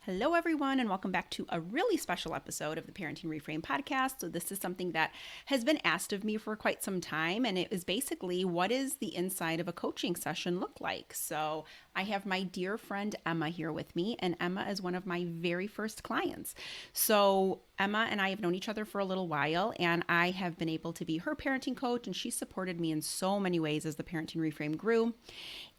Hello, everyone, and welcome back to a really special episode of the Parenting Reframe podcast. So, this is something that has been asked of me for quite some time, and it is basically what does the inside of a coaching session look like? So, I have my dear friend Emma here with me, and Emma is one of my very first clients. So, Emma and I have known each other for a little while, and I have been able to be her parenting coach, and she supported me in so many ways as the Parenting Reframe grew.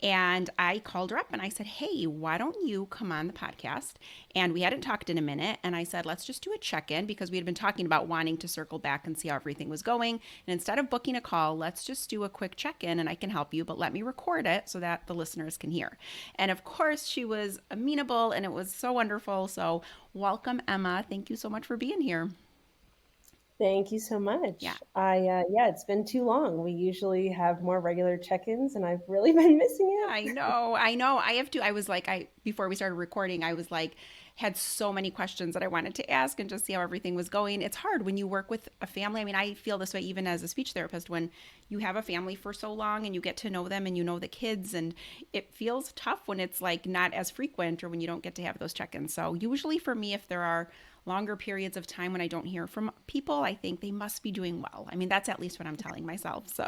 And I called her up and I said, hey, why don't you come on the podcast? And we hadn't talked in a minute. And I said, let's just do a check in because we had been talking about wanting to circle back and see how everything was going. And instead of booking a call, let's just do a quick check in and I can help you, but let me record it so that the listeners can hear. And of course, she was amenable and it was so wonderful. So, welcome, Emma. Thank you so much for being here. Thank you so Yeah. much. Yeah, it's been too long. We usually have more regular check-ins, and I've really been missing I it. know. I know. I have to. I was like, before we started recording, I was like, had so many questions that I wanted to ask and just see how everything was going. It's hard when you work with a family. I mean, I feel this way even as a speech therapist when you have a family for so long and you get to know them and you know the kids, and it feels tough when it's like not as frequent or when you don't get to have those check ins. So, usually for me, if there are longer periods of time when I don't hear from people, I think they must be doing well. I mean, that's at least what I'm telling myself. So,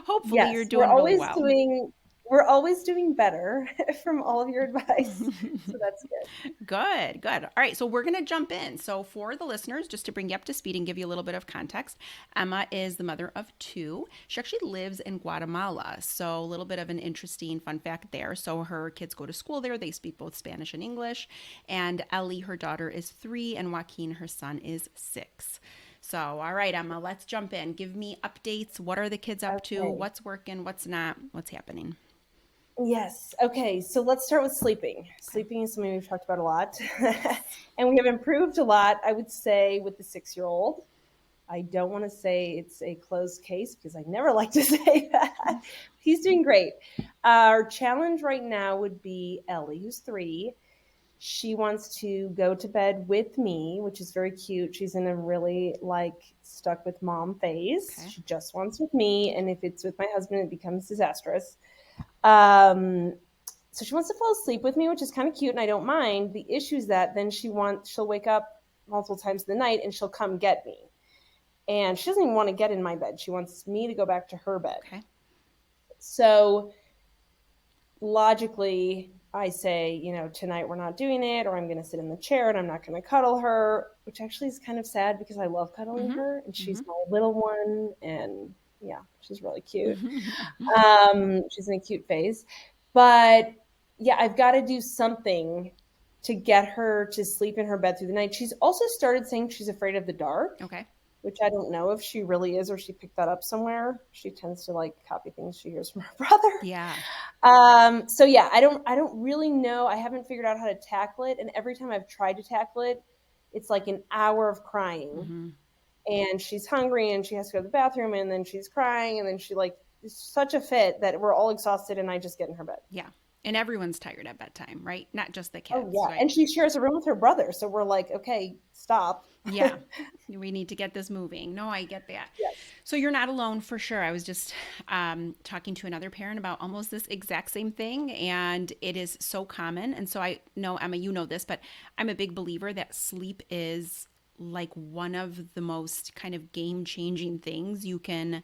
hopefully, you're Yes, we're doing really always well. doing we're always doing better from all of your advice. So that's good. Good, good. All right, so we're going to jump in. So, for the listeners, just to bring you up to speed and give you a little bit of context, Emma is the mother of two. She actually lives in Guatemala. So, a little bit of an interesting fun fact there. So, her kids go to school there. They speak both Spanish and English. And Ellie, her daughter, is 3, and Joaquin, her son, is 6. So, all right, Emma, let's jump in. Give me updates. What are the kids up to? Okay. What's working? What's not? What's happening? Yes. Okay. So let's start with sleeping. Okay. Sleeping is something we've talked about a lot, Yes. and we have improved a lot, I would say, with the 6-year-old. I don't want to say it's a closed case because I never like to say that. He's doing great. Our challenge right now would be Ellie, who's 3. She wants to go to bed with me, which is very cute. She's in a really like stuck with mom phase. Okay. She just wants with me. And if it's with my husband, it becomes disastrous. Um, so she wants to fall asleep with me, which is kind of cute, and I don't mind. The issue is that then she'll wake up multiple times in the night and she'll come get me. And she doesn't even want to get in my bed. She wants me to go back to her bed. Okay. So logically, I say, tonight we're not doing it, or I'm going to sit in the chair and I'm not going to cuddle her, which actually is kind of sad because I love cuddling Mm-hmm. her and Mm-hmm. she's my little one. And yeah, she's really cute. Mm-hmm. She's in a cute phase. But yeah, I've got to do something to get her to sleep in her bed through the night. She's also started saying she's afraid of the dark, Okay. which I don't know if she really is or she picked that up somewhere. She tends to like copy things she hears from her brother. Yeah. So yeah, I don't really know. I haven't figured out how to tackle it. And every time I've tried to tackle it, it's like an hour of crying. Mm-hmm. And she's hungry and she has to go to the bathroom and then she's crying and then she like it's such a fit that we're all exhausted and I just get in her bed. Yeah. And everyone's tired at bedtime, right? Not just the Oh kids, yeah. right? And she shares a room with her brother. So we're like, okay, stop. Yeah. We need to get this moving. No, I get that. Yes. So you're not alone for sure. I was just talking to another parent about almost this exact same thing, and it is so common. And so I know, Emma, you know this, but I'm a big believer that sleep is like one of the most kind of game changing things you can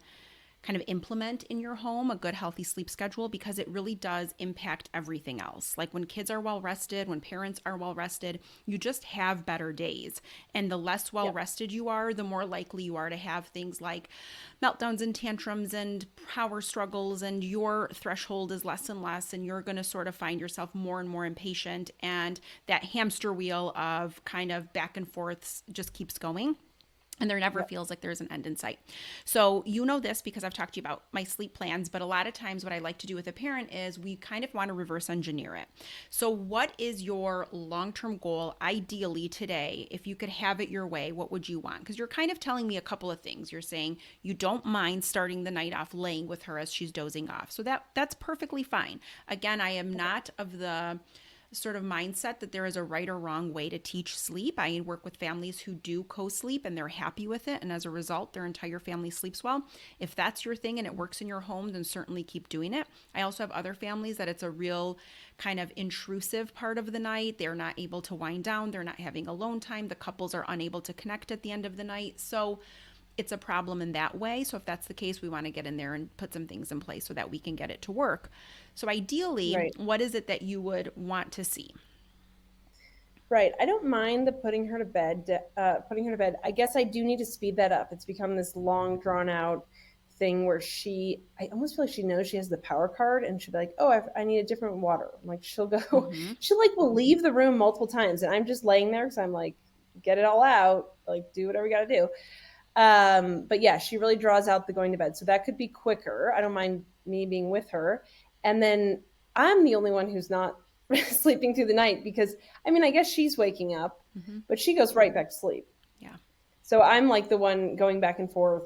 kind of implement in your home, a good healthy sleep schedule, because it really does impact everything else. Like when kids are well rested, when parents are well rested, you just have better days. And the less well Yeah. rested you are, the more likely you are to have things like meltdowns and tantrums and power struggles, and your threshold is less and less, and you're going to sort of find yourself more and more impatient, and that hamster wheel of kind of back and forths just keeps going, and there never Yep. feels like there's an end in sight. So, you know this because I've talked to you about my sleep plans, but a lot of times what I like to do with a parent is we kind of want to reverse engineer it. So, what is your long term goal ideally today? If you could have it your way, what would you want? Because you're kind of telling me a couple of things. You're saying you don't mind starting the night off laying with her as she's dozing off. So, that's perfectly fine. Again, I am not of the sort of mindset that there is a right or wrong way to teach sleep. I work with families who do co-sleep and they're happy with it, and as a result their entire family sleeps well. If that's your thing and it works in your home, then certainly keep doing it. I also have other families that it's a real kind of intrusive part of the night. They're not able to wind down, they're not having alone time, the couples are unable to connect at the end of the night. So it's a problem in that way. So if that's the case, we want to get in there and put some things in place so that we can get it to work. So ideally, Right. what is it that you would want to see? Right. I don't mind the putting her to bed. Putting her to bed. I guess I do need to speed that up. It's become this long, drawn out thing where I almost feel like she knows she has the power card, and she'll be like, "Oh, I need a different water." I'm like, she'll go, Mm-hmm. she'll like will leave the room multiple times, and I'm just laying there because I'm like, get it all out, like do whatever you got to do. But yeah, she really draws out the going to bed, so that could be quicker. I don't mind me being with her, and then I'm the only one who's not sleeping through the night because I mean, I guess she's waking up, Mm-hmm. but she goes right back to sleep. Yeah. So I'm like the one going back and forth.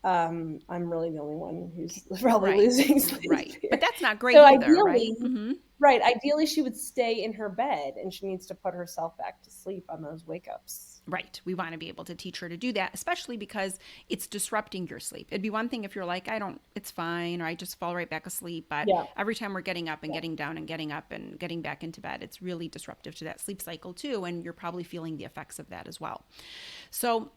I'm really the only one who's probably Right. losing sleep Right. But here. that's not great So either, right? ideally, Mm-hmm. right, ideally she would stay in her bed and she needs to put herself back to sleep on those wake ups. Right. We want to be able to teach her to do that, especially because it's disrupting your sleep. It'd be one thing if you're like, it's fine, or I just fall right back asleep. But Yeah. every time we're getting up and Yeah. getting down and getting up and getting back into bed, it's really disruptive to that sleep cycle too. And you're probably feeling the effects of that as well. So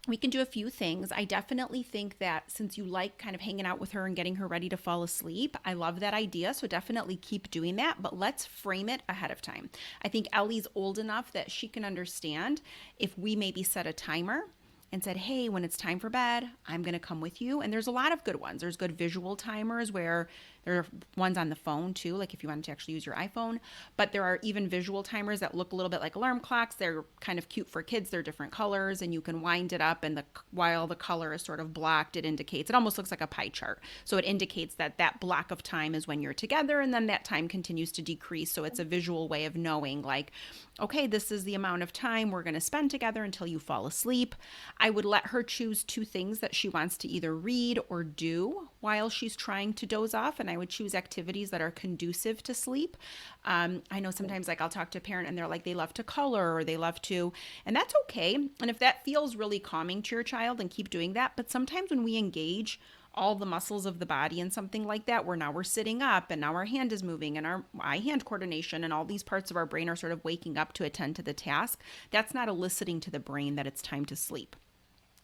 we can do a few things. I definitely think that since you like kind of hanging out with her and getting her ready to fall asleep, I love that idea. So definitely keep doing that, but let's frame it ahead of time. I think Ellie's old enough that she can understand if we maybe set a timer and said, hey, when it's time for bed, I'm going to come with you. And there's a lot of good ones. There's good visual timers where there are ones on the phone too, like if you wanted to actually use your iPhone. But there are even visual timers that look a little bit like alarm clocks. They're kind of cute for kids. They're different colors, and you can wind it up. And while the color is sort of blocked, it indicates, it almost looks like a pie chart. So it indicates that that block of time is when you're together, and then that time continues to decrease. So it's a visual way of knowing, like, okay, this is the amount of time we're going to spend together until you fall asleep. I would let her choose two things that she wants to either read or do while she's trying to doze off. And I would choose activities that are conducive to sleep. I know sometimes, like, I'll talk to a parent and they're like, they love to color or they love to, and that's okay. And if that feels really calming to your child, then keep doing that. But sometimes when we engage all the muscles of the body in something like that, where now we're sitting up and now our hand is moving and our eye hand coordination and all these parts of our brain are sort of waking up to attend to the task, that's not eliciting to the brain that it's time to sleep.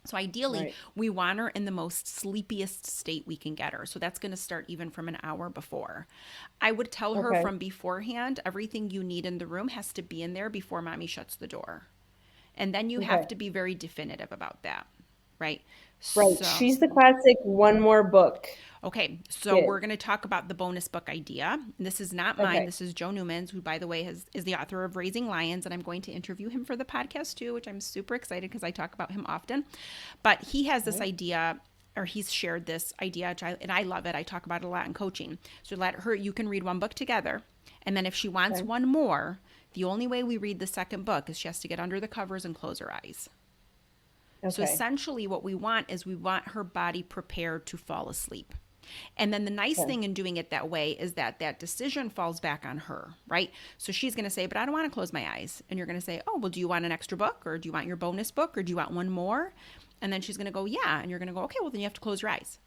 So ideally, Right. we want her in the most sleepiest state we can get her. So that's going to start even from an hour before. I would tell her Okay. from beforehand, everything you need in the room has to be in there before mommy shuts the door. And then you have Okay. to be very definitive about that, right? Right. So She's the classic one more book okay, so kid. we're going to talk about the bonus book idea. This is not mine. Okay. This is Joe Newman's, who, by the way, is the author of Raising Lions, and I'm going to interview him for the podcast too, which I'm super excited because I talk about him often. But he has this Okay. idea, or he's shared this idea, and I love it. I talk about it a lot in coaching. So let her, you can read one book together, and then if she wants Okay. one more, the only way we read the second book is she has to get under the covers and close her eyes. So Okay. essentially, what we want is we want her body prepared to fall asleep. And then the nice Okay. thing in doing it that way is that that decision falls back on her, right? So she's going to say, but I don't want to close my eyes. And you're going to say, oh, well, do you want an extra book, or do you want your bonus book, or do you want one more? And then she's going to go, yeah. And you're going to go, okay, well, then you have to close your eyes,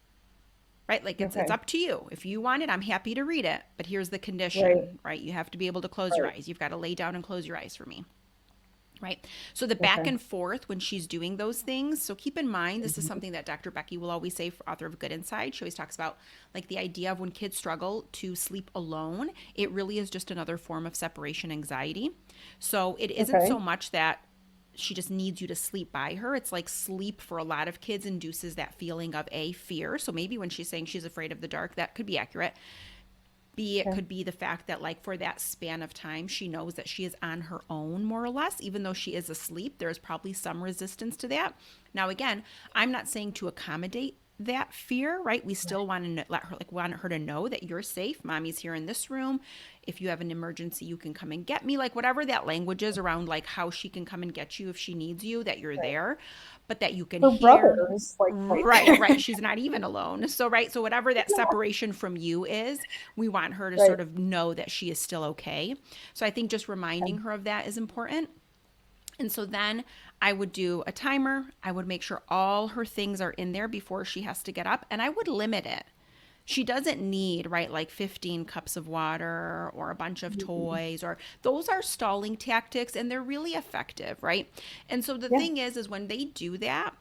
right? Like it's Okay. up to you. If you want it, I'm happy to read it. But here's the Right. condition, right? You have to be able to close your Right. eyes. You've got to lay down and close your eyes for me. Right. So the back Okay. and forth when she's doing those things. So keep in mind, this is Mhm. something that Dr. Becky will always say, for author of Good Inside. She always talks about like the idea of when kids struggle to sleep alone, it really is just another form of separation anxiety. So it isn't Okay. so much that she just needs you to sleep by her. It's like sleep for a lot of kids induces that feeling of a fear. So maybe when she's saying she's afraid of the dark, that could be accurate. B, it Okay. could be the fact that, like, for that span of time, she knows that she is on her own, more or less, even though she is asleep. There's probably some resistance to that. Now, again, I'm not saying to accommodate that fear, right? We still want to let her, like, want her to know that you're safe. Mommy's here in this room. If you have an emergency, you can come and get me. Like, whatever that language is around, like, how she can come and get you if she needs you, that you're Right. there, but that you can Her brother hear. is like right Right, there. right. She's not even alone. So, right. So, whatever that Yeah. separation from you is, we want her to Right. sort of know that she is still okay. So, I think just reminding her of that is important. And so then I would do a timer. I would make sure all her things are in there before she has to get up, and I would limit it. She doesn't need, right, like 15 cups of water or a bunch of Mhm. toys, or those are stalling tactics and they're really effective, right? And so the Yeah. thing is when they do that,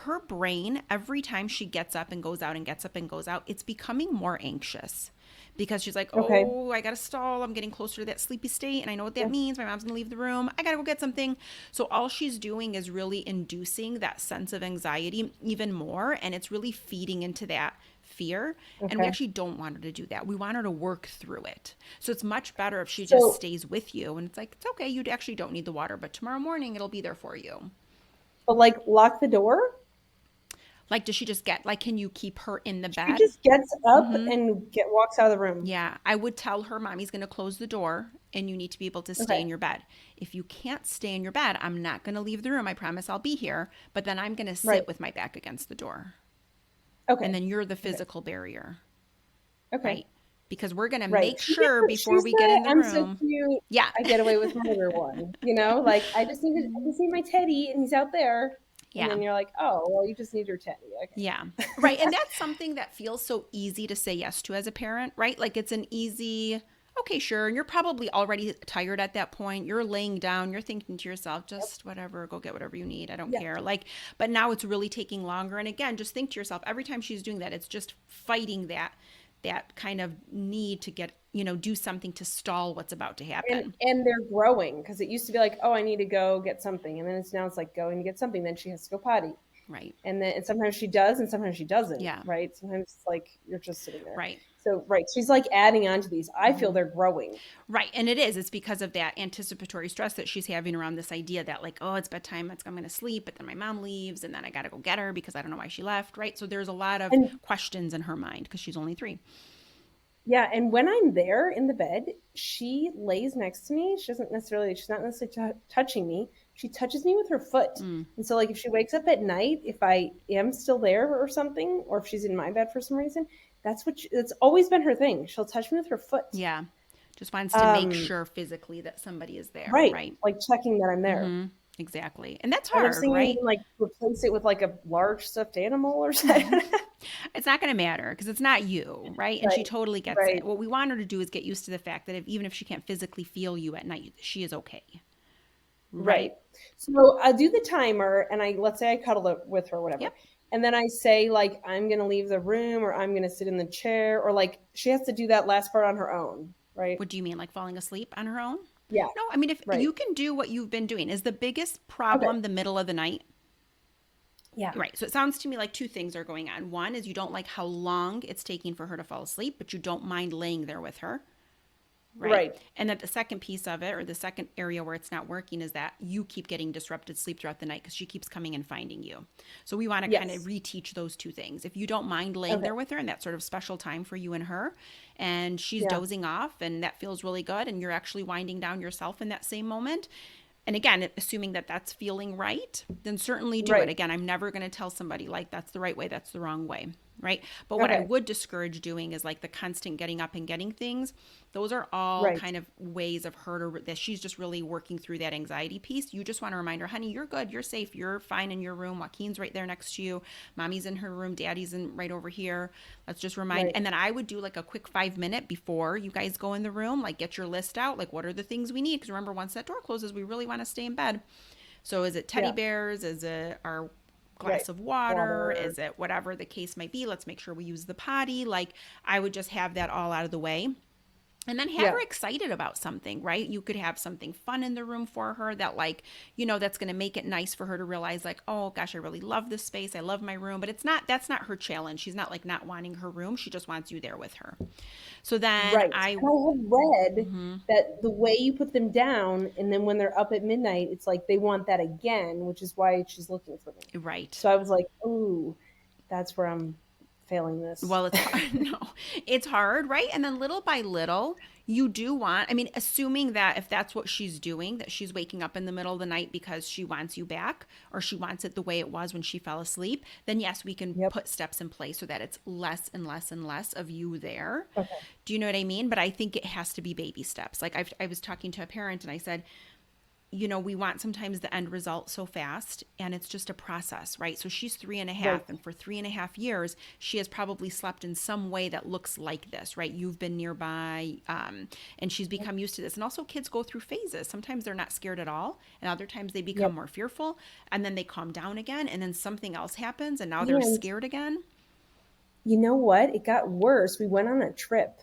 her brain, every time she gets up and goes out and gets up and goes out, it's becoming more anxious because she's like, Okay. oh, I got to stall. I'm getting closer to that sleepy state. And I know what that Yeah. means. My mom's going to leave the room. I got to go get something. So all she's doing is really inducing that sense of anxiety even more. And it's really feeding into that fear. And we Okay. actually don't want her to do that. We want her to work through it. So it's much better if she just So, stays with you and it's like, it's okay. You actually don't need the water, but tomorrow morning it'll be there for you. but like lock the door. Like, does she just get, like, can you keep her in the She bed? just gets up Mm-hmm. and walks out of the room. Yeah, I would tell her mommy's going to close the door and you need to be able to stay Okay. in your bed. If you can't stay in your bed, I'm not going to leave the room. I promise I'll be here, but then I'm going to Right. sit with my back against the door. And Okay. then you're the Okay. physical barrier, Okay. right? Because we're going to Right. make sure before She's we get the in the I'm so room. cute. Yeah. I get away with murder one. Like I just need my teddy and he's out there. And Yeah. then you're like, oh, well, you just need your teddy. Yeah. Okay. Right. And that's something that feels so easy to say yes to as a parent, right? Like it's an easy, okay, sure. And you're probably already tired at that point. You're laying down, you're thinking to yourself, Yep. just whatever, go get whatever you need. I don't Yeah. care. Like, but now it's really taking longer. And again, just think to yourself, every time she's doing that, it's just fighting that kind of need to get, do something to stall what's about to happen. And they're growing because it used to be like, oh, I need to go get something. And then it's like going to get something. Then she has to go potty. Right. And sometimes she does and sometimes she doesn't, Yeah. right? Sometimes it's like you're just sitting there. Right. So right, she's like adding on to these. I feel Mm-hmm. they're growing. Right. And it is. It's because of that anticipatory stress that she's having around this idea that, like, oh, it's bedtime. I'm going to sleep. But then my mom leaves and then I got to go get her because I don't know why she left. Right. So there's a lot of And questions in her mind because she's only 3. yeah, and when I'm there in the bed, she lays next to me. She's not necessarily touching me. She touches me with her foot. Mm, And so like if she wakes up at night, if I am still there or something, or if she's in my bed for some reason, that's always been her thing. She'll touch me with her foot. yeah. Just wants to make Um, sure physically that somebody is there. right, Right. like checking that I'm there. Mm-hmm. Exactly. And that's I was hard. thinking Right. even like replace it with like a large stuffed animal or something. It's not going to matter because it's not you, right? And she Right, totally gets right. it. What we want her to do is get used to the fact that even if she can't physically feel you at night, she is okay, right? Right. So I do the timer and let's say I cuddle it with her or whatever. Yep. And then I say like I'm gonna leave the room or I'm gonna sit in the chair or like she has to do that last part on her own, right? What do you mean, like falling asleep on her own? Yeah, No, I mean, if right. you can do what you've been doing, is the biggest Okay. problem the middle of the night? Yeah. Right. So it sounds to me like 2 things are going on. One is you don't like how long it's taking for her to fall asleep, but you don't mind laying there with her. Right. Right. And that the second piece of it, or the second area where it's not working, is that you keep getting disrupted sleep throughout the night because she keeps coming and finding you. So we want to kind of Yes. reteach those 2 things. If you don't mind laying Okay. there with her and that sort of special time for you and her, and she's Yeah. dozing off and that feels really good, and you're actually winding down yourself in that same moment, and again, assuming that that's feeling right, then certainly do it. Right. Again, I'm never going to tell somebody like that's the right way, that's the wrong way, right? But what I Okay. would discourage doing is like the constant getting up and getting things. Those are all Right. kind of ways of her that she's just really working through that anxiety piece. You just want to remind her, honey, you're good, you're safe, you're fine in your room. Joaquin's right there next to you. Mommy's in her room, daddy's in right over here. Let's just remind. Right. And then I would do like a quick 5 minute before you guys go in the room, like get your list out, like what are the things we need? Because remember, once that door closes, we really want to stay in bed. So is it teddy Yeah. bears? Is it our Right. glass of water? Water. Is it whatever the case might be? Let's make sure we use the potty. Like I would just have that all out of the way. And then have Yeah. her excited about something, right? You could have something fun in the room for her that, like, that's going to make it nice for her to realize, like, oh gosh, I really love this space. I love my room. But that's not her challenge. She's not like not wanting her room. She just wants you there with her. So then Right. I, And I have read mhm, that the way you put them down and then when they're up at midnight, it's like they want that again, which is why she's looking for me. right. So I was like, "Ooh, that's where I'm failing this. Well, it's hard. No, it's hard, right? And then little by little, you do want, I mean, assuming that if that's what she's doing, that she's waking up in the middle of the night because she wants you back or she wants it the way it was when she fell asleep, then yes, we can Yep. put steps in place so that it's less and less and less of you there. Okay. Do you know what I mean? But I think it has to be baby steps. Like I was talking to a parent and I said, we want sometimes the end result so fast, and it's just a process, right? So she's 3.5, Right. and for 3.5 years she has probably slept in some way that looks like this, right? You've been nearby, and she's become used to this. And also kids go through phases. Sometimes they're not scared at all, and other times they become Yep. more fearful, and then they calm down again, and then something else happens and now they're And scared again. you know what? It got worse. We went on a trip.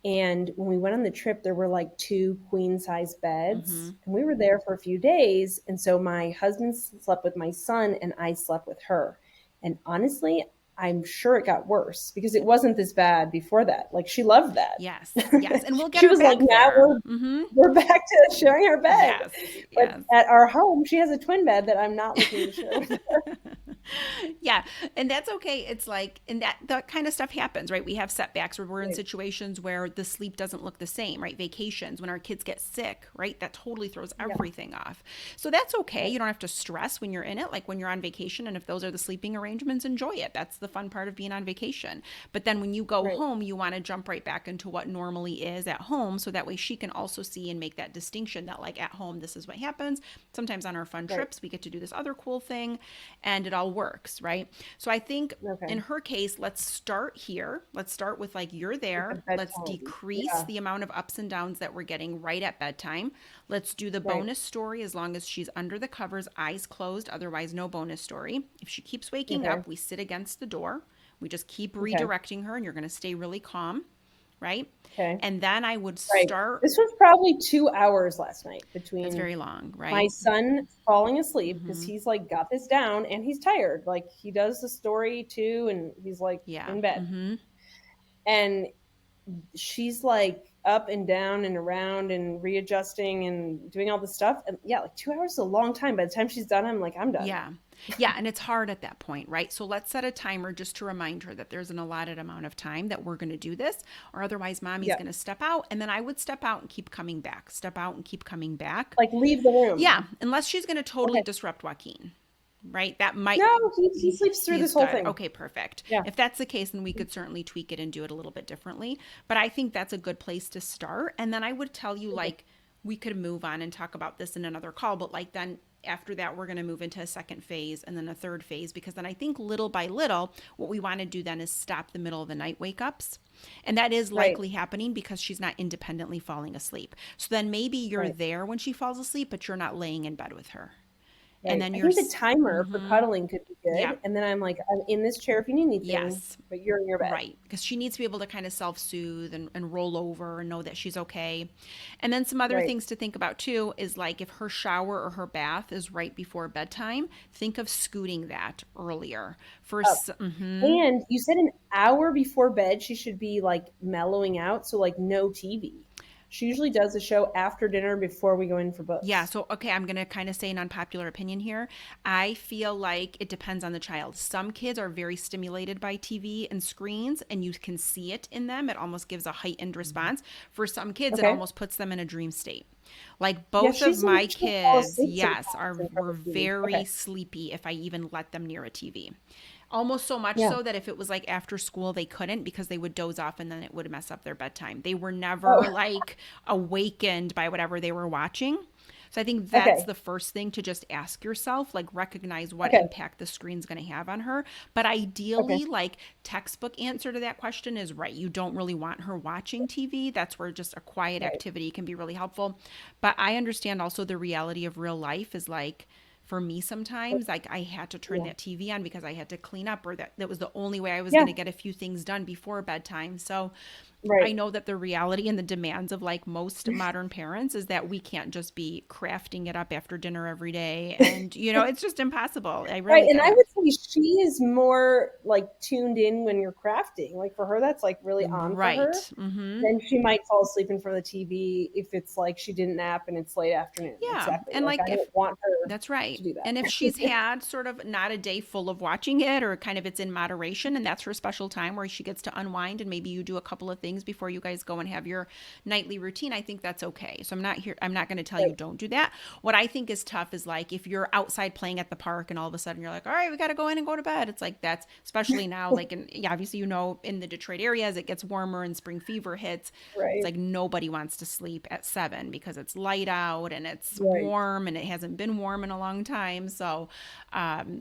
And when we went on the trip, there were like two queen size beds. Mm-hmm. And we were there for a few days. And so my husband slept with my son and I slept with her. And honestly, I'm sure it got worse because it wasn't this bad before that. Like she loved that. Yes, yes, and we'll get She her was like, back now there. Mm-hmm. we're back to sharing our bed. Yes, But yes. at our home, she has a twin bed that I'm not looking to share with her. Yeah, and that's okay. It's like, and that kind of stuff happens, right? We have setbacks where we're in Right. situations where the sleep doesn't look the same, right? Vacations, when our kids get sick, right? That totally throws Yeah. everything off. So that's okay. Right. You don't have to stress when you're in it, like when you're on vacation. And if those are the sleeping arrangements, enjoy it. That's the fun part of being on vacation. But then when you go Right. home, you want to jump right back into what normally is at home. So that way she can also see and make that distinction that, like, at home, this is what happens. Sometimes on our fun Right. trips, we get to do this other cool thing and it all works, right? So I think Okay. in her case, let's start here. Let's start with, like, you're With the there. Let's bedtime. decrease Yeah. the amount of ups and downs that we're getting right at bedtime. Let's do the Right. bonus story as long as she's under the covers, eyes closed, otherwise, no bonus story. If she keeps waking Okay. up, we sit against the door. We just keep Okay. redirecting her, and you're going to stay really calm, right? Okay. And then I would Right. start. This was probably 2 hours last night That's between very long, my right? son falling asleep because Mm-hmm. he's like got this down and he's tired. Like he does the story too, and he's like Yeah. in bed. Mm-hmm. And she's like up and down and around and readjusting and doing all this stuff. And yeah, like 2 hours is a long time. By the time she's done, I'm like, I'm done. Yeah. Yeah. And it's hard at that point, right? So let's set a timer just to remind her that there's an allotted amount of time that we're going to do this, or otherwise mommy's Yeah. going to step out. And then I would step out and keep coming back, step out and keep coming back. Like leave the room. Yeah. Unless she's going to totally Okay. disrupt Joaquin, right? That might. No, he sleeps through He's this whole good. thing. Okay, perfect. Yeah. If that's the case, then we could certainly tweak it and do it a little bit differently. But I think that's a good place to start. And then I would tell you, like, we could move on and talk about this in another call. But, like, then after that, we're going to move into a second phase and then a third phase, because then I think little by little, what we want to do then is stop the middle of the night wake ups. And that is Right. likely happening because she's not independently falling asleep. So then maybe you're Right. there when she falls asleep, but you're not laying in bed with her. Right. And then I you're. think the timer for cuddling could be good. Yeah. And then I'm like, I'm in this chair if you need anything. Yes. But you're in your bed. Right, because she needs to be able to kind of self-soothe and roll over and know that she's okay. And then some other Right. things to think about too is, like, if her shower or her bath is right before bedtime, think of scooting that earlier. And you said an hour before bed, she should be like mellowing out. So like no TV. She usually does the show after dinner before we go in for books. Yeah, so okay, I'm going to kind of say an unpopular opinion here. I feel like it depends on the child. Some kids are very stimulated by TV and screens, and you can see it in them. It almost gives a heightened response. For some kids, it Okay. almost puts them in a dream state. Like Yeah, both she's of my she'll fall kids, asleep yes, sometimes are in front were of TV. very Okay. sleepy if I even let them near a TV. Almost so much Yeah. so that if it was like after school, they couldn't, because they would doze off and then it would mess up their bedtime. They were never Oh. like awakened by whatever they were watching. So I think that's Okay. the first thing to just ask yourself, like, recognize what Okay. impact the screen's going to have on her. But Okay. ideally, like, textbook answer to that question is right. You don't really want her watching TV. That's where just a quiet Right. activity can be really helpful. But I understand also the reality of real life is, like, for me sometimes, like, I had to turn Yeah. that TV on because I had to clean up, or that was the only way I was Yeah. going to get a few things done before bedtime. So I Right. know that the reality and the demands of like most modern parents is that we can't just be crafting it up after dinner every day. And, it's just impossible. I Right, really and get I it. would say she is more, like, tuned in when you're crafting, like, for her, that's, like, really on for her. Right. Mm-hmm. Then she might fall asleep in front of the TV if it's, like, she didn't nap and it's late afternoon, Yeah. exactly, And like, like I if don't want her That's right. to do And if she's that. had sort of not a day full of watching it, or kind of it's in moderation and that's her special time where she gets to unwind, and maybe you do a couple of things before you guys go and have your nightly routine, I think that's okay. So I'm not going to tell you Right, don't do that. What I think is tough is like if you're outside playing at the park and all of a sudden you're like, all right, we got to go in and go to bed. It's like that's especially now, like yeah, obviously, in the Detroit area as it gets warmer and spring fever hits, it's right, like nobody wants to sleep at 7 because it's light out and it's right, warm and it hasn't been warm in a long time. So,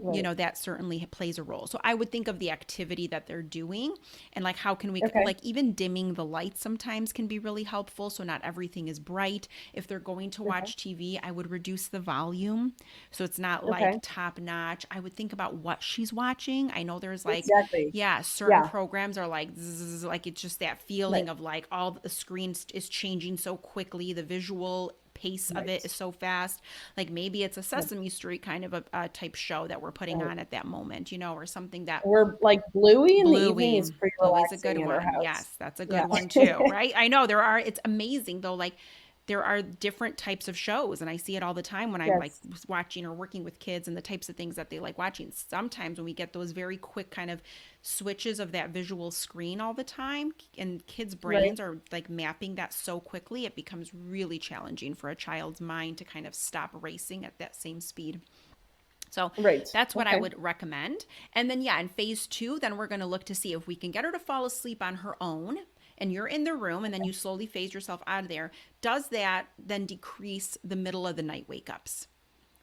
right. that certainly plays a role. So I would think of the activity that they're doing and like how can we, Okay, like even dimming the lights sometimes can be really helpful. So not everything is bright. If they're going to okay, watch TV, I would reduce the volume so it's not like okay. top notch. I would think about what she's watching. I know there's like, Exactly. yeah, certain Yeah, programs are like zzz, like it's just that right, feeling of like all the screen is changing so quickly, the visual pace of it right. is so fast. Like maybe it's a Yeah, Sesame Street kind of a type show that we're putting right. on at that moment, or something that We're like, Bluey in the evening Bluey. is pretty Bluey's a good relaxing at our one. house. Yes, that's a Yeah. good one too, right? I know it's amazing though. Like there are different types of shows, and I see it all the time when I'm like Yes, watching or working with kids and the types of things that they like watching. Sometimes when we get those very quick kind of switches of that visual screen all the time, and kids' right, brains are like mapping that so quickly, it becomes really challenging for a child's mind to kind of stop racing at that same speed. So right. that's what I Okay, would recommend. And then, yeah, in phase 2, then we're going to look to see if we can get her to fall asleep on her own. And you're in the room, and then you slowly phase yourself out of there. Does that then decrease the middle of the night wake ups?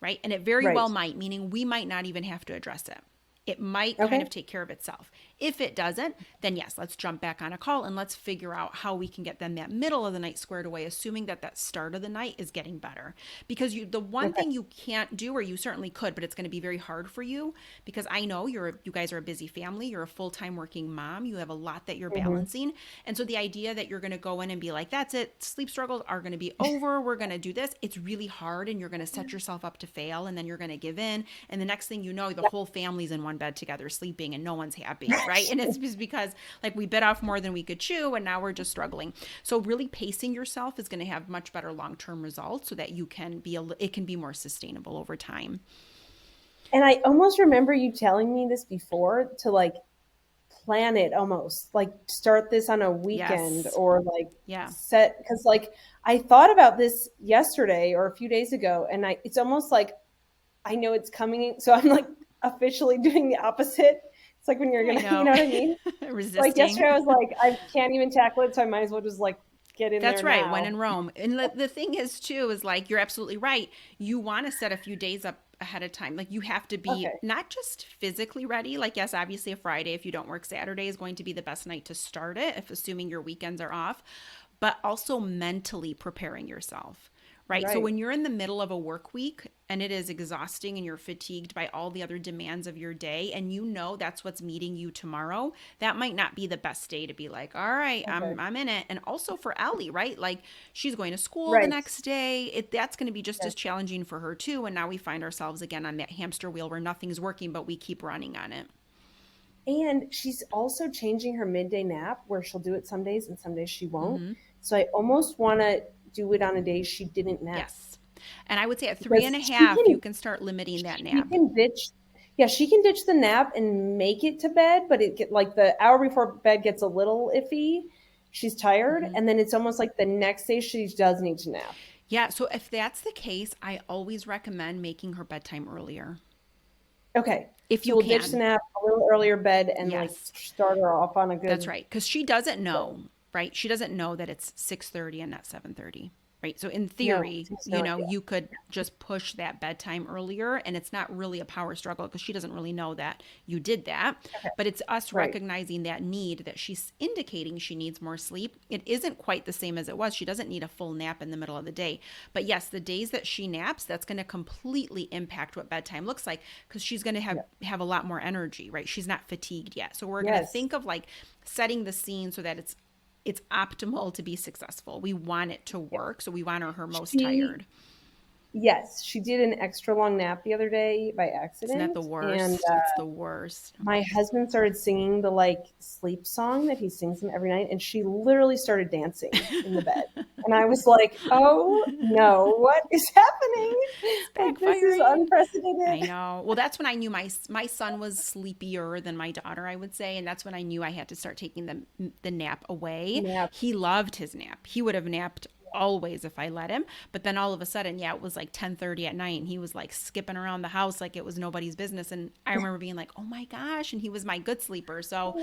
Right? And it very well right. might, meaning we might not even have to address it. It might kind Okay, of take care of itself. If it doesn't, then yes, let's jump back on a call and let's figure out how we can get them that middle of the night squared away, assuming that that start of the night is getting better. Because the one okay. thing you can't do, or you certainly could, but it's going to be very hard for you, because I know you guys are a busy family, you're a full-time working mom, you have a lot that you're Mhm. balancing. And so the idea that you're going to go in and be like, that's it, sleep struggles are going to be over, we're going to do this, it's really hard, and you're going to set yourself up to fail, and then you're going to give in, and the next thing you know, the whole family's in one bed together sleeping and no one's happy, right? And it's just because like we bit off more than we could chew and now we're just struggling. So really pacing yourself is going to have much better long-term results so that it can be more sustainable over time. And I almost remember you telling me this before, to like plan it almost, like start this on a weekend, Yes. or like Yeah. set, because like I thought about this yesterday or a few days ago, and it's almost like I know it's coming, so I'm like officially doing the opposite. It's like when you're I gonna, you know. know what I mean? Like Resisting. yesterday, I was like, I can't even tackle it, so I might as well just like get in That's there right. When now. in Rome. And the thing is, too, is like, you're absolutely right. You want to set a few days up ahead of time. Like, you have to be Okay, not just physically ready. Like, yes, obviously, a Friday, if you don't work Saturday, is going to be the best night to start it, if assuming your weekends are off, but also mentally preparing yourself. Right. So right. when you're in the middle of a work week and it is exhausting and you're fatigued by all the other demands of your day, and that's what's meeting you tomorrow, that might not be the best day to be like, all right, Okay, I'm in it. And also for Ellie, right? Like she's going to school the right. next day. That's going to be just Yes. as challenging for her too. And now we find ourselves again on that hamster wheel where nothing's working, but we keep running on it. And she's also changing her midday nap, where she'll do it some days and some days she won't. Mm-hmm. So I almost want to do it on a day she didn't nap, Yes. And I would say at three because and a half, you can start limiting that she nap. can ditch. Yeah, she can ditch the nap and make it to bed, but it get like the hour before bed gets a little iffy. She's tired, Mm-hmm. and then it's almost like the next day she does need to nap. Yeah, so if that's the case, I always recommend making her bedtime earlier Okay, if so you we'll ditch the can. nap, a little earlier bed, and like Yes, start her off on a that's good right. Because she doesn't day. know, right? She doesn't know that it's 6:30 and not 7:30, right? So in No, theory, she has no idea. you could just push that bedtime earlier, and it's not really a power struggle because she doesn't really know that you did that. Okay, But it's us right. recognizing that need that she's indicating she needs more sleep. It isn't quite the same as it was. She doesn't need a full nap in the middle of the day. But yes, the days that she naps, that's going to completely impact what bedtime looks like because she's going to Yeah. have a lot more energy, right? She's not fatigued yet. So we're going to Yes. think of like setting the scene so that it's it's optimal to be successful. We want it to work. So we want her most She tired. Yes, she did an extra long nap the other day by Isn't that the accident, and worst? It's the worst. my husband started singing the like sleep song that he sings him every night, and she literally started dancing in the bed. And I was like, "Oh no, what is happening? It's Like this is backfiring. I unprecedented." know. Well, that's when I knew my son was sleepier than my daughter, I would say, and that's when I knew I had to start taking the nap away. Yeah, He loved his nap. He would have napped always if I let him. But then all of a sudden, yeah, it was like 10:30 at night and he was like skipping around the house like it was nobody's business. And I remember being like, "Oh my gosh," and he was my good sleeper. So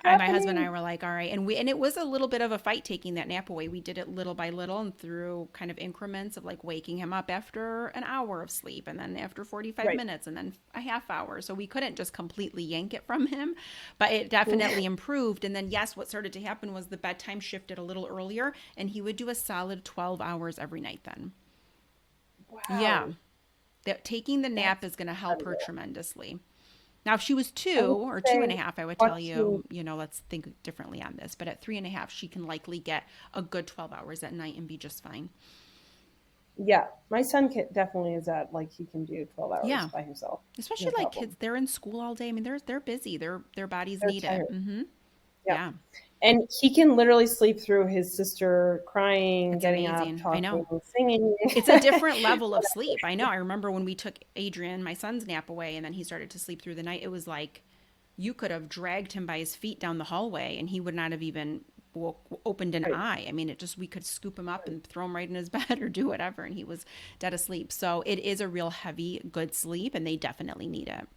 what's my husband and I happening? were like, all right. And it was a little bit of a fight taking that nap away. We did it little by little and through kind of increments of like waking him up after an hour of sleep and then after 45 Right. minutes and then a half hour. So we couldn't just completely yank it from him, but it definitely improved. And then, yes, what started to happen was the bedtime shifted a little earlier and he would do a solid 12 hours every night then. Yeah. Wow, That taking the nap that's is going to help her incredible. tremendously. Now, if she was I would two or two and say a half, I would tell watching. you, let's think differently on this. But at 3.5, she can likely get a good 12 hours at night and be just fine. Yeah, my son definitely is at like he can do 12 hours Yeah. by himself, Especially no like kids, problem. they're in school all day. I mean, they're busy. Their bodies They're need it. tired. Mm-hmm. Yep. Yeah. And he can literally sleep through his sister crying, It's getting up, amazing. I talking, know. singing. It's a different level of sleep. I know. I remember when we took Adrian, my son's nap away, and then he started to sleep through the night. It was like you could have dragged him by his feet down the hallway and he would not have even opened an Right. eye. I mean, we could scoop him up and throw him right in his bed or do whatever, and he was dead asleep. So it is a real heavy, good sleep, and they definitely need it.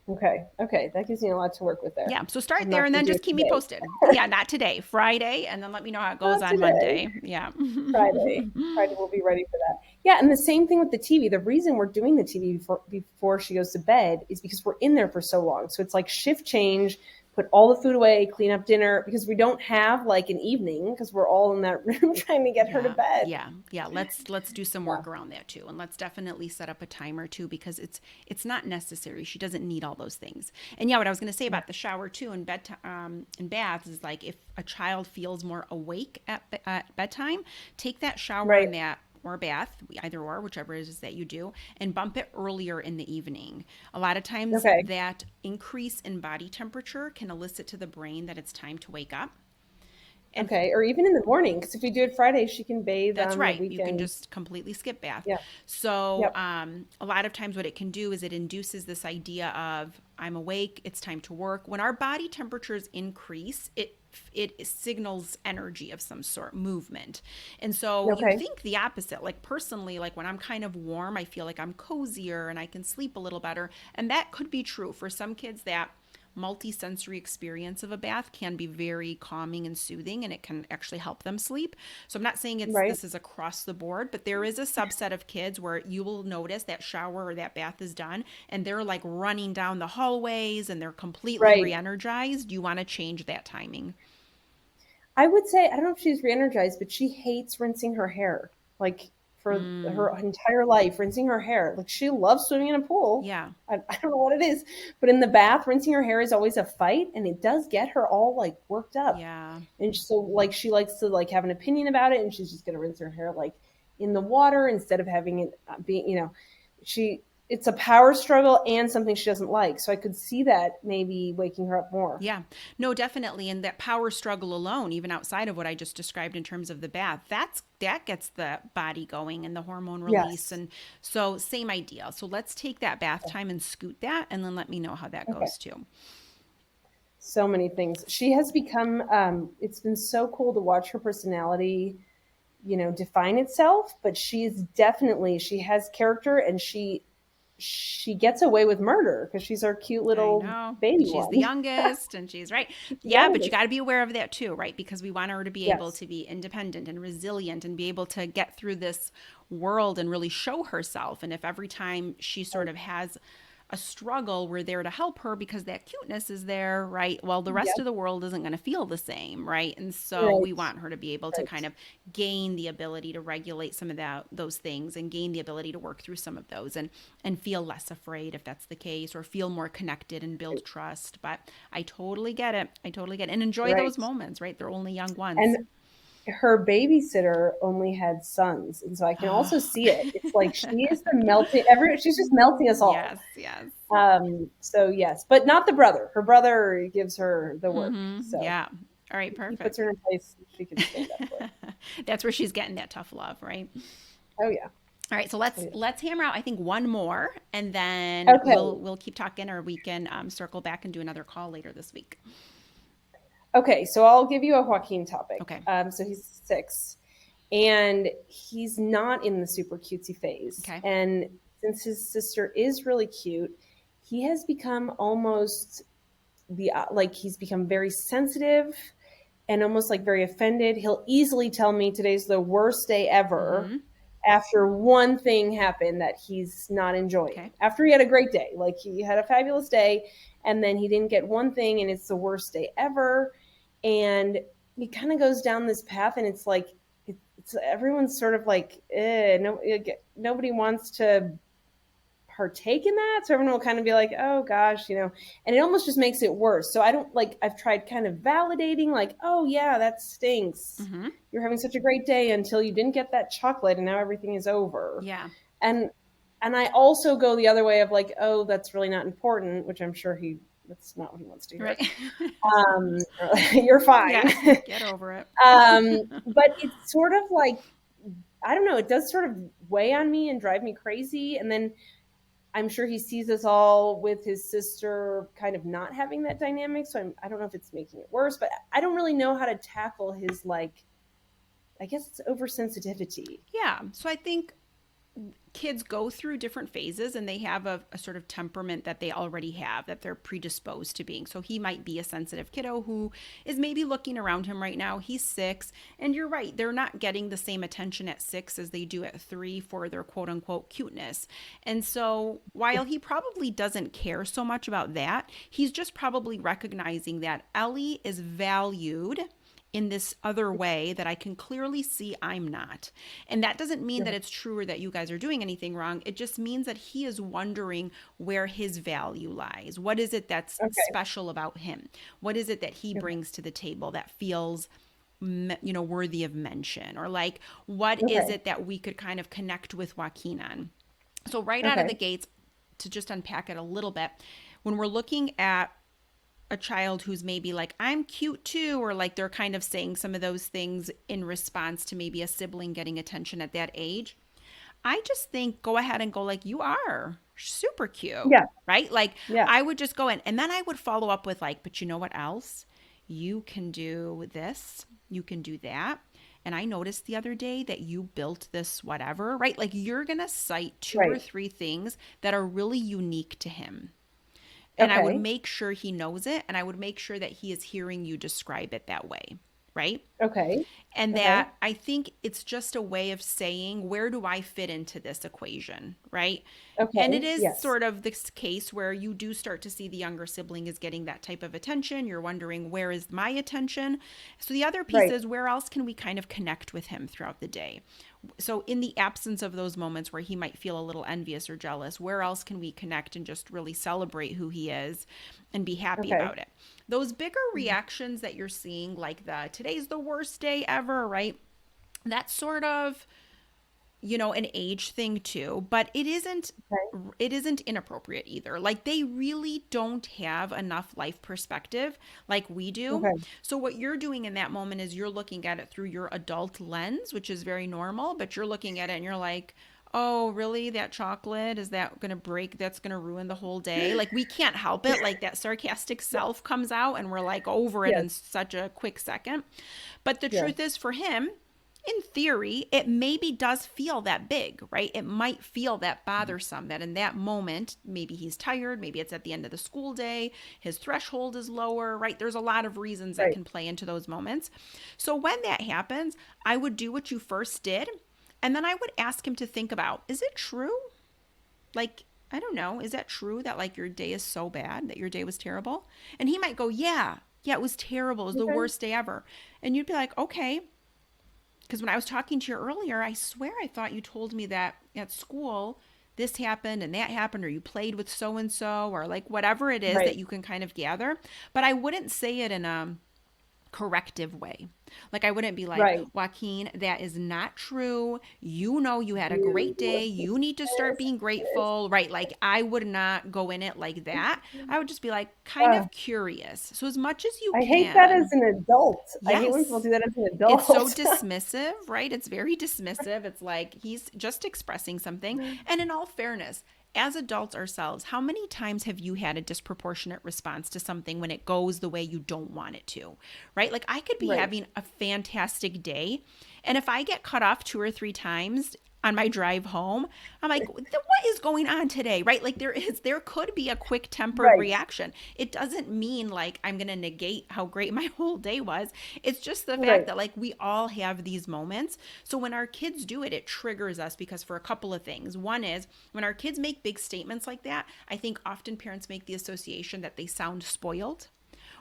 Okay. Okay. That gives me a lot to work with there. Yeah. So start I'm there not and going then to do just it keep me today. posted. Yeah. Not today, Friday, and then let me know how it goes Not on today. Monday. Yeah. Friday. Friday we'll be ready for that. Yeah, and the same thing with the TV. The reason we're doing the TV before she goes to bed is because we're in there for so long. So it's like shift change, put all the food away, clean up dinner because we don't have like an evening because we're all in that room trying to get her to Yeah, bed. yeah. Let's do some Yeah. work around that too, and let's definitely set up a timer too because it's not necessary. She doesn't need all those things. And yeah, what I was going to say Yeah. about the shower too and bed and baths is like if a child feels more awake at bedtime, take that shower Right. and that or bath, either or, whichever it is that you do, and bump it earlier in the evening. A lot of times, Okay. that increase in body temperature can elicit to the brain that it's time to wake up. And Okay. Or even in the morning because if we do it Friday, she can bathe that's on the right. You can weekend. just completely skip bath. Yeah. So, Yep. a lot of times, what it can do is it induces this idea of I'm awake, it's time to work. When our body temperatures increase, it signals energy of some sort, movement. And so you Okay. think the opposite. Like personally, like when I'm kind of warm, I feel like I'm cozier and I can sleep a little better. And that could be true for some kids that multi-sensory experience of a bath can be very calming and soothing and it can actually help them sleep. So I'm not saying Right. this is across the board, but there is a subset of kids where you will notice that shower or that bath is done and they're like running down the hallways and they're completely Right. re-energized. You want to change that timing. I would say I don't know if she's re-energized, but she hates rinsing her hair. Like for Mm, her entire life, rinsing her hair. Like she loves swimming in a pool. yeah. I don't know what it is, but in the bath, rinsing her hair is always a fight, and it does get her all like worked up. Yeah. And so like she likes to like have an opinion about it, and she's just gonna rinse her hair like in the water instead of having it being she it's a power struggle and something she doesn't like. So I could see that maybe waking her up more. Yeah, no, definitely. And that power struggle alone, even outside of what I just described in terms of the bath, that gets the body going and the hormone release. Yes. And so same idea. So let's take that bath time and scoot that and then let me know how that Okay. goes too. So many things. She has become, it's been so cool to watch her personality, define itself, but she has character and she gets away with murder because she's our cute I little know. baby She's the one. youngest and she's right. She's the Yeah, but you got youngest. to be aware of that too, right? Because we want her to be able Yes. to be independent and resilient and be able to get through this world and really show herself. And if every time she sort Right. of has a struggle, we're there to help her because that cuteness is there, right? Well, the rest Yep. of the world isn't going to feel the same, right? And so we Right. want her to be able to kind Right. of gain the ability to regulate some of those things and gain the ability to work through some of those and feel less afraid if that's the case, or feel more connected and build Right. trust. But I totally get it. I totally get it. And enjoy Right. those moments, right? They're only young And once. her babysitter only had sons, and so I can also Oh. see it. It's like she is the melting. She's just melting us all. Yes, yes. So yes, but not the brother. Her brother gives her the work. So Yeah. All right, he puts perfect. her in a place she can stand up for. That's where she's getting that tough love, right? Oh yeah. All right, so Oh yeah. let's hammer out I think one more, and then Okay. we'll keep talking, or we can circle back and do another call later this week. Okay. So I'll give you a Joaquin topic. Okay. So he's 6, and he's not in the super cutesy phase. Okay. And since his sister is really cute, he has become almost like he's become very sensitive and almost like very offended. He'll easily tell me today's the worst day ever Mm-hmm. after one thing happened that he's not enjoying. Okay. After he had a great day, like he had a fabulous day, and then he didn't get one thing, and it's the worst day ever. And he kind of goes down this path, and it's like it's everyone's sort of like, no, nobody wants to partake in that. So everyone will kind of be like, oh gosh, and it almost just makes it worse. So I don't like, I've tried kind of validating, like, oh yeah, that stinks. Mm-hmm. You're having such a great day until you didn't get that chocolate and now everything is over. Yeah. And I also go the other way of like, oh, that's really not important, which I'm sure that's not what he wants to hear. Right. You're fine. Yes. Get over it. But it's sort of like, I don't know, it does sort of weigh on me and drive me crazy. And then I'm sure he sees us all with his sister kind of not having that dynamic. So I don't know if it's making it worse, but I don't really know how to tackle his, like, I guess it's oversensitivity. Yeah. So I think kids go through different phases, and they have a sort of temperament that they already have, that they're predisposed to being. So he might be a sensitive kiddo who is maybe looking around him right now. He's 6, and you're right, they're not getting the same attention at 6 as they do at 3 for their quote unquote cuteness. And so while he probably doesn't care so much about that, he's just probably recognizing that Ellie is valued in this other way that I can clearly see I'm not. And that doesn't mean that it's true or that you guys are doing anything wrong. It just means that he is wondering where his value lies. What is it that's Okay. special about him? What is it that he brings to the table that feels worthy of mention? Or like, what is Okay. it that we could kind of connect with Joaquin on? So right out of the Okay. gates, to just unpack it a little bit, when we're looking at a child who's maybe like, I'm cute too, or like they're kind of saying some of those things in response to maybe a sibling getting attention at that age, I just think go ahead and go like, you are super cute, Yeah. right? Like Yeah. I would just go in, and then I would follow up with like, but you know what else? You can do this, you can do that. And I noticed the other day that you built this whatever, right? Like you're going to cite 2 or 3 things that are really unique to him, and I would Okay. make sure he knows it, and I would make sure that he is hearing you describe it that way, right? Okay. And Okay. that I think it's just a way of saying, where do I fit into this equation, right? And it Okay. is Yes. sort of this case where you do start to see the younger sibling is getting that type of attention. You're wondering, where is my attention? So the other piece Right. is, where else can we kind of connect with him throughout the day? So in the absence of those moments where he might feel a little envious or jealous, where else can we connect and just really celebrate who he is and be happy Okay. about it? Those bigger reactions that you're seeing, like the today's the worst day ever, right? That's sort of, an age thing too, but Okay. it isn't inappropriate either. Like they really don't have enough life perspective like we do. Okay. So what you're doing in that moment is you're looking at it through your adult lens, which is very normal, but you're looking at it and you're like, oh, really? That chocolate? Is that going to break? That's going to ruin the whole day? Like, we can't help it. Like, that sarcastic self comes out and we're like over it Yes. in such a quick second. But the truth Yes. is, for him, in theory, it maybe does feel that big, right? It might feel that bothersome, that in that moment, maybe he's tired, maybe it's at the end of the school day, his threshold is lower, right? There's a lot of reasons that Right. can play into those moments. So when that happens, I would do what you first did, and then I would ask him to think about, is it true? Like, I don't know, is that true that like your day is so bad that your day was terrible? And he might go, yeah, yeah, it was terrible. It was the Okay. worst day ever. And you'd be like, okay. Because when I was talking to you earlier, I swear I thought you told me that at school this happened and that happened, or you played with so and so, or like whatever it is that Right. you can kind of gather. But I wouldn't say it in a corrective way. Like I wouldn't be like, Right. Joaquin, that is not true. You know you had a You great day. You need to start this, being this. grateful, right? Like I would not go in it like that. I would just be like kind Uh, of curious. So as much as you I hate that as can. an adult. I hate when people Yes. do that as an It's so adult. dismissive, right? It's very dismissive. It's like he's just expressing something. And in all fairness, as adults ourselves, how many times have you had a disproportionate response to something when it goes the way you don't want it to, right? Like I could be Right. having a fantastic day, and if I get cut off 2 or 3 times on my drive home, I'm like, what is going on today? Right? Like there could be a quick tempered Right. reaction. It doesn't mean like I'm going to negate how great my whole day was. It's just the fact Right. that like we all have these moments. So when our kids do it, it triggers us because for a couple of things. One is when our kids make big statements like that, I think often parents make the association that they sound spoiled,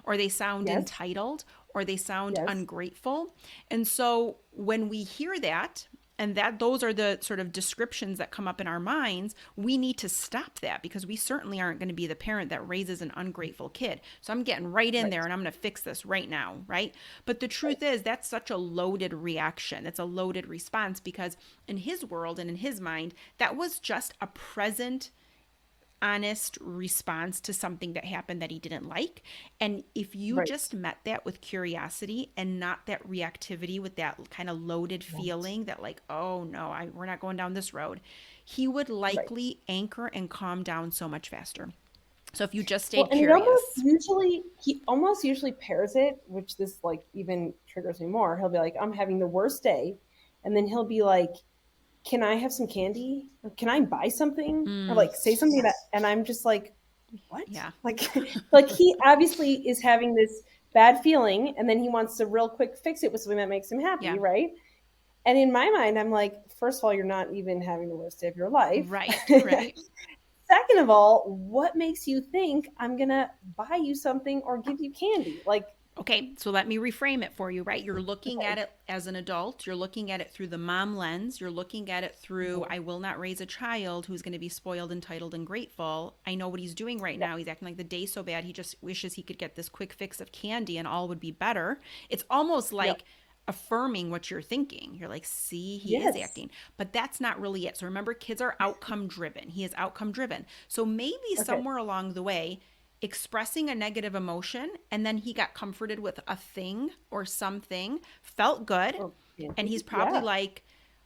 or they sound Yes. entitled, or they sound Yes. ungrateful. And so when we hear that, and that those are the sort of descriptions that come up in our minds, we need to stop that because we certainly aren't going to be the parent that raises an ungrateful kid. So I'm getting right in there Right. and I'm going to fix this right now, right? But the Right. truth is that's such a loaded reaction. It's a loaded response because in his world and in his mind, that was just a present honest response to something that happened that he didn't like. And if you Right. just met that with curiosity and not that reactivity with that kind of loaded Right. feeling that, like, oh no, we're not going down this road, he would Right. likely anchor and calm down so much faster. So if you just Well, stayed and it almost curious. usually he almost usually pairs it, which this like even triggers me more. He'll be like, "I'm having the worst day," and then he'll be like, "Can I have some candy? Or can I buy something?" Or Mm, like say something that, and I'm just like, "What?" yeah. Like, like he obviously is having this bad feeling, and then he wants to real quick fix it with something that makes him happy, Yeah. right? And in my mind, I'm like, first of all, you're not even having the worst day of your life. Right. Right. Second of all, what makes you think I'm gonna buy you something or give you candy? Like, Okay, so let me reframe it for you, right? You're looking at okay, it as an adult. You're looking at it through the mom lens. You're looking at it through, mhm, I will not raise a child who's going to be spoiled, entitled, and grateful. I know what he's doing right yeah, now. He's acting like the day's so bad, he just wishes he could get this quick fix of candy and all would be better. It's almost yep, like affirming what you're thinking. You're like, see, he is yes, acting. But that's not really it. So remember, kids are outcome driven. He is outcome driven. So maybe okay, somewhere along the way, expressing a negative emotion and then he got comforted with a thing or something, felt good, or and candy, he's probably yeah, like,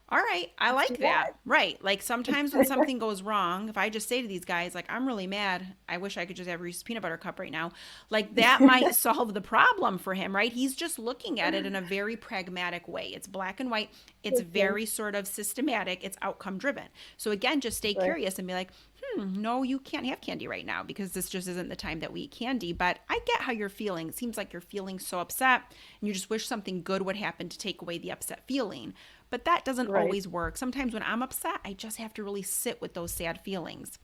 all right, I let's do like that. that. Right. Like sometimes when something goes wrong, if I just say to these guys, like, I'm really mad, I wish I could just have Reese's peanut butter cup right now, like that might solve the problem for him, right? He's just looking at it in a very pragmatic way. It's black and white, it's Okay, very sort of systematic, it's outcome driven. So again, just stay right, curious and be like, no, you can't have candy right now because this just isn't the time that we eat candy. But I get how you're feeling. It seems like you're feeling so upset and you just wish something good would happen to take away the upset feeling. But that doesn't right, always work. Sometimes when I'm upset, I just have to really sit with those sad feelings.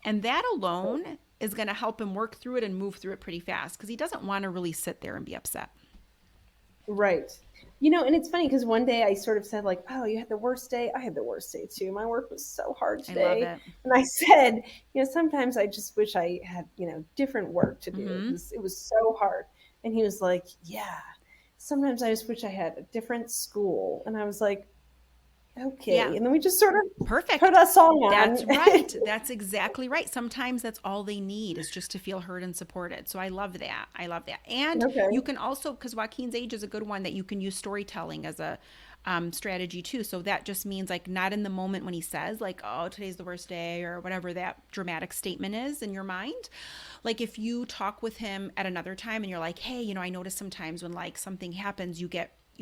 And that right. alone is going to help him work through it and move through it pretty fast because he doesn't want to really sit there and be upset. Right. You know, and it's funny because one day I sort of said, like, oh, you had the worst day. I had the worst day too. My work was so hard I love today. it. And I said, sometimes I just wish I had, different work to do Mm-hmm. because it was so hard. And he was like, yeah, sometimes I just wish I had a different school. And I was like, Yeah. okay. And then we just sort of put Perfect. a song That's on. right. That's exactly right. Sometimes that's all they need is just to feel heard and supported. So I love that. I love that. And you Okay. can also, because Joaquin's age is a good one, that you can use storytelling as a strategy too. So that just means like not in the moment when he says like, oh, today's the worst day or whatever that dramatic statement is in your mind. Like if you talk with him at another time and you're like, hey, I notice sometimes when like something happens, you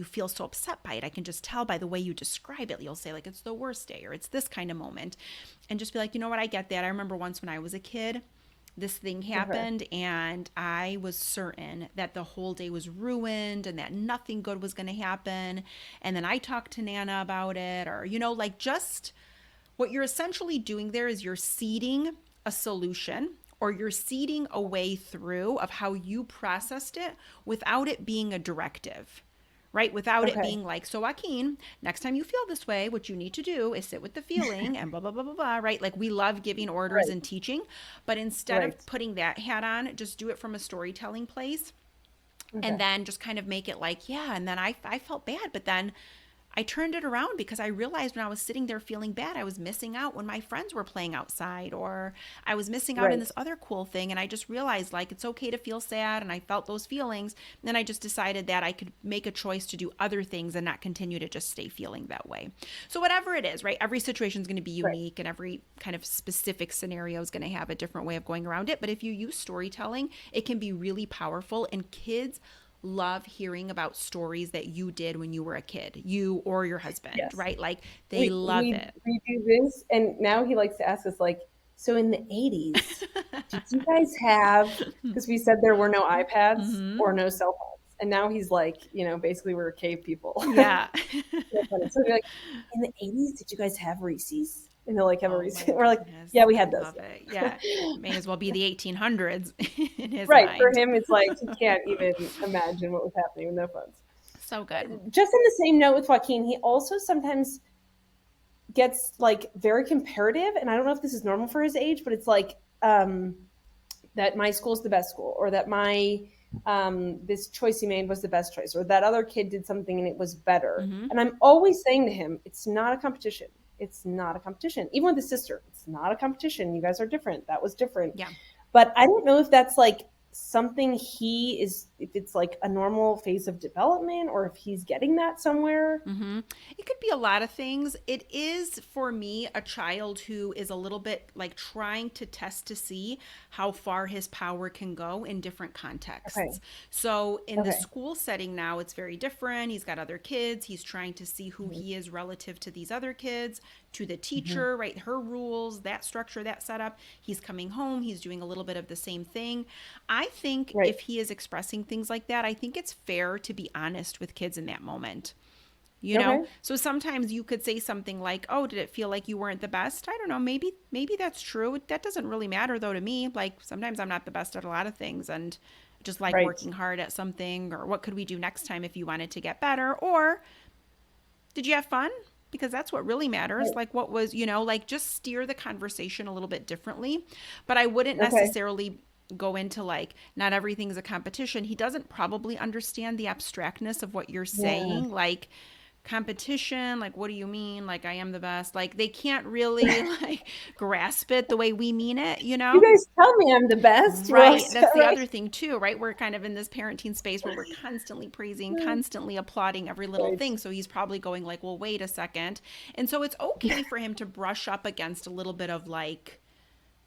feel so upset by it. I can just tell by the way you describe it. You'll say, like, it's the worst day or it's this kind of moment. And just be like, you know what? I get that. I remember once when I was a kid, this thing Okay. happened and I was certain that the whole day was ruined and that nothing good was going to happen. And then I talked to Nana about it or, like just What you're essentially doing there is you're seeding a solution, or you're seeding a way through of how you processed it without it being a directive, right? Without it Okay. being like, so Joaquin, next time you feel this way, what you need to do is sit with the feeling and blah, blah, blah, blah, blah, right? Like we love giving orders Right. and teaching, but instead Right. of putting that hat on, just do it from a storytelling place, and Okay. then just kind of make it like, yeah. And then I felt bad, but then I turned it around because I realized when I was sitting there feeling bad, I was missing out when my friends were playing outside, or I was missing out in Right. this other cool thing. And I just realized like it's okay to feel sad. And I felt those feelings. And then I just decided that I could make a choice to do other things and not continue to just stay feeling that way. So, whatever it is, right? Every situation is going to be Right. unique, and every kind of specific scenario is going to have a different way of going around it. But if you use storytelling, it can be really powerful. And kids love hearing about stories that you did when you were a kid, you or your husband, Yes. right? Like they We love we it. we do this, and now he likes to ask us like, so in the 80s, did you guys have? Because we said there were no iPads Mm-hmm. or no cell phones, and now he's like, basically we're cave people. Yeah. So funny. So we're like, in the 80s, did you guys have Reese's? And they'll like have a Oh Reese's. my We're like, goodness. yeah, we I had those. love it. Yeah. Yeah. May as well be the 1800s in his Right. For mind. him, it's like he can't even imagine what was happening with no phones. So good. Just on the same note with Joaquin, he also sometimes gets like very comparative, and I don't know if this is normal for his age, but it's like that my school's the best school, or that my this choice he made was the best choice, or that other kid did something and it was better. Mm-hmm. And I'm always saying to him, it's not a competition. It's not a competition. Even with his sister, it's not a competition. You guys are different. That was different. Yeah. But I don't know if that's like something if it's like a normal phase of development, or if he's getting that somewhere. Mm-hmm. It could be a lot of things. It is for me a child who is a little bit like trying to test to see how far his power can go in different Okay. contexts. So in the Okay. school setting now, it's very different. He's got other kids. He's trying to see who he is relative to these other kids, to the Mm-hmm. teacher, right? Her rules, that structure, that setup. He's coming home. He's doing a little bit of the same thing. I think Right. if he is expressing things like that, I think it's fair to be honest with kids in that moment. You know, Okay. so sometimes you could say something like, oh, did it feel like you weren't the best? I don't know, maybe that's true. That doesn't really matter though to me. Like sometimes I'm not the best at a lot of things, and just like Right. working hard at something, or what could we do next time if you wanted to get better, or did you have fun? Because that's what really matters. Right. Like what was, like just steer the conversation a little bit differently. But I wouldn't Okay. necessarily go into like not everything's a competition. He doesn't probably understand the abstractness of what you're Yeah. saying. Like competition, like what do you mean? Like I am the best. Like they can't really like grasp it the way we mean it, you You know? guys tell me I'm the best. We're Right. always That's the right. other thing too, right? We're kind of in this parenting space where we're constantly praising, constantly applauding every little Right. thing. So he's probably going like, "Well, wait a second." And so it's okay for him to brush up against a little bit of like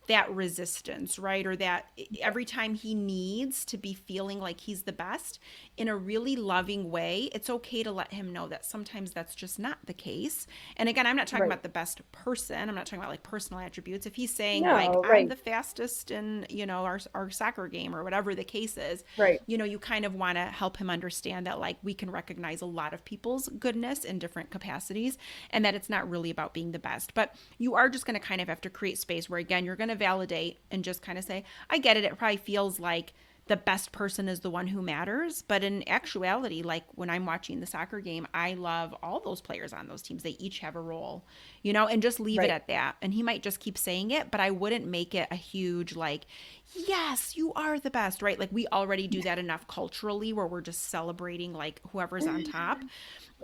that resistance, right? Or that every time he needs to be feeling like he's the best in a really loving way, it's okay to let him know that sometimes that's just not the case. And again, I'm not talking Right. about the best person. I'm not talking about like personal attributes. If he's saying like, No. I'm Right. the fastest in, our soccer game or whatever the case is, Right. you kind of want to help him understand that like we can recognize a lot of people's goodness in different capacities, and that it's not really about being the best. But you are just going to kind of have to create space where, again, you're going to validate and just kind of say, I get it. It probably feels like the best person is the one who matters. But in actuality, like when I'm watching the soccer game, I love all those players on those teams. They each have a role, and just leave it Right. at that. And he might just keep saying it, but I wouldn't make it a huge, like, yes, you are the best, right? Like we already do that enough culturally where we're just celebrating like whoever's on top.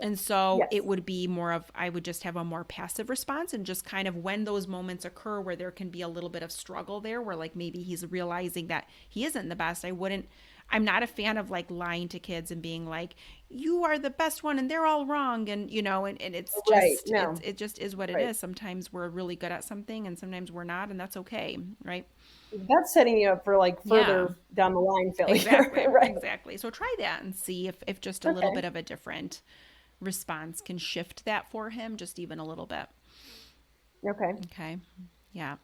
And so it Yes. would be more of, I would just have a more passive response, and just kind of when those moments occur where there can be a little bit of struggle there, where like maybe he's realizing that he isn't the best, I'm not a fan of like lying to kids and being like, you are the best one and they're all wrong. And it's Right. just, No. it just is what it Right. is. Sometimes we're really good at something and sometimes we're not, and that's okay. Right. That's setting you up for like Yeah. further down the line failure. Exactly. Right. Exactly. So try that and see if just a little Okay. bit of a different response can shift that for him just even a little bit. Okay. Okay. Yeah.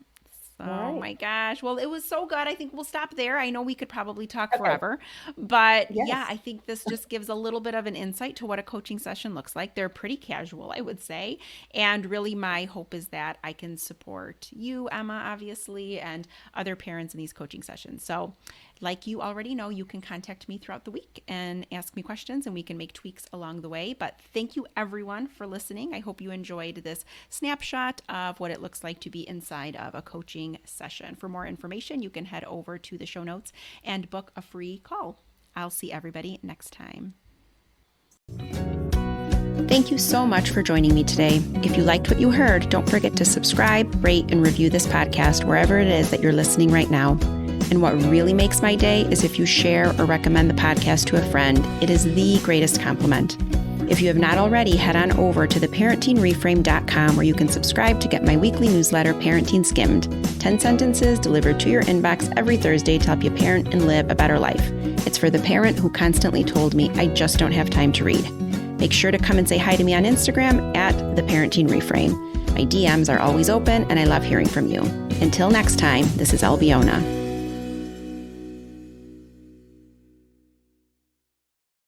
Oh right. my gosh. Well, it was so good. I think we'll stop there. I know we could probably talk Okay. forever, but yeah, Yes. I think this just gives a little bit of an insight to what a coaching session looks like. They're pretty casual, I would say. And really, my hope is that I can support you, Emma, obviously, and other parents in these coaching sessions. So, like you already know, you can contact me throughout the week and ask me questions, and we can make tweaks along the way. But thank you, everyone, for listening. I hope you enjoyed this snapshot of what it looks like to be inside of a coaching session. For more information, you can head over to the show notes and book a free call. I'll see everybody next time. Thank you so much for joining me today. If you liked what you heard, don't forget to subscribe, rate, and review this podcast wherever it is that you're listening right now. And what really makes my day is if you share or recommend the podcast to a friend. It is the greatest compliment. If you have not already, head on over to theparentingreframe.com where you can subscribe to get my weekly newsletter, Parenting Skimmed. 10 sentences delivered to your inbox every Thursday to help you parent and live a better life. It's for the parent who constantly told me, I just don't have time to read. Make sure to come and say hi to me on Instagram at theparentingreframe. My DMs are always open and I love hearing from you. Until next time, this is Albiona.